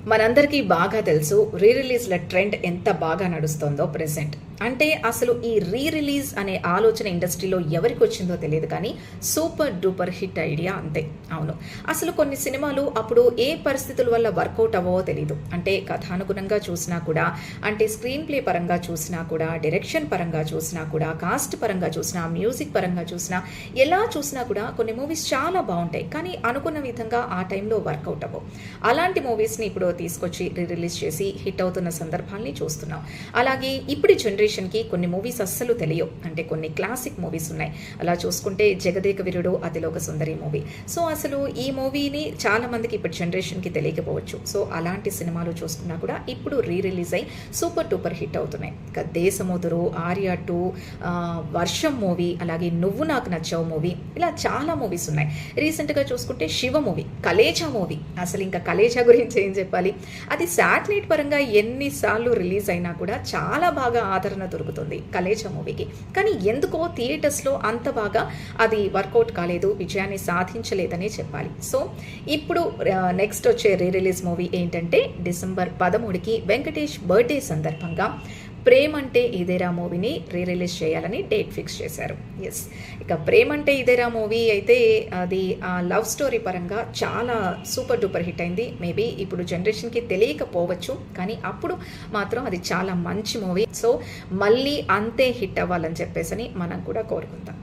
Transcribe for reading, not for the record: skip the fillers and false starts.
మనందరికీ బాగా తెలుసు రీ రిలీజ్ల ట్రెండ్ ఎంత బాగా నడుస్తోందో ప్రెసెంట్. అంటే అసలు ఈ రీ రిలీజ్ అనే ఆలోచన ఇండస్ట్రీలో ఎవరికి వచ్చిందో తెలియదు, కానీ సూపర్ డూపర్ హిట్ ఐడియా అంతే. అవును, అసలు కొన్ని సినిమాలు అప్పుడు ఏ పరిస్థితుల వల్ల వర్కౌట్ అవ్వవో తెలియదు. అంటే కథానుగుణంగా చూసినా కూడా, అంటే స్క్రీన్ ప్లే పరంగా చూసినా కూడా, డైరెక్షన్ పరంగా చూసినా కూడా, కాస్ట్ పరంగా చూసినా, మ్యూజిక్ పరంగా చూసినా, ఎలా చూసినా కూడా కొన్ని మూవీస్ చాలా బాగుంటాయి, కానీ అనుకున్న విధంగా ఆ టైంలో వర్కౌట్ అవ్వవు. అలాంటి మూవీస్ని ఇప్పుడు తీసుకొచ్చి రీ రిలీజ్ చేసి హిట్ అవుతున్న సందర్భాల్ని చూస్తున్నాం. అలాగే ఇప్పుడు జనరేషన్కి కొన్ని మూవీస్ అస్సలు తెలియవు. అంటే కొన్ని క్లాసిక్ మూవీస్ ఉన్నాయి. అలా చూసుకుంటే జగదేక వీరుడు అతిలోక సుందరి మూవీ. సో అసలు ఈ మూవీని చాలా మందికి ఇప్పుడు జనరేషన్కి తెలియకపోవచ్చు. సో అలాంటి సినిమాలు చూసుకున్నా కూడా ఇప్పుడు రీ రిలీజ్ అయ్యి సూపర్ డూపర్ హిట్ అవుతున్నాయి. ఇక దేశముదురు, ఆర్య 2, వర్షం మూవీ, అలాగే నువ్వు నాకు నచ్చావు మూవీ, ఇలా చాలా మూవీస్ ఉన్నాయి. రీసెంట్గా చూసుకుంటే శివ మూవీ, కలేజా మూవీ. అసలు ఇంకా కలేజా గురించి ఏం చెప్పాలి, అది శాటిలైట్ పరంగా ఎన్నిసార్లు రిలీజ్ అయినా కూడా చాలా బాగా ఆదరణ దొరుకుతుంది కలేజా మూవీకి. కానీ ఎందుకో థియేటర్స్లో అంత బాగా అది వర్కౌట్ కాలేదు, విజయాన్ని సాధించలేదనే చెప్పాలి. సో ఇప్పుడు నెక్స్ట్ వచ్చే రీ రిలీజ్ మూవీ ఏంటంటే డిసెంబర్ 13కి వెంకటేష్ బర్త్డే సందర్భంగా ప్రేమంటే ఇదేరా మూవీని రీ రిలీజ్ చేయాలని డేట్ ఫిక్స్ చేశారు. ఎస్, ఇక ప్రేమంటే ఇదేరా మూవీ అయితే అది లవ్ స్టోరీ పరంగా చాలా సూపర్ డూపర్ హిట్ అయింది. మేబీ ఇప్పుడు జనరేషన్కి తెలియకపోవచ్చు, కానీ అప్పుడు మాత్రం అది చాలా మంచి మూవీ. సో మళ్ళీ అంతే హిట్ అవ్వాలని చెప్పేసి మనం కూడా కోరుకుందాం.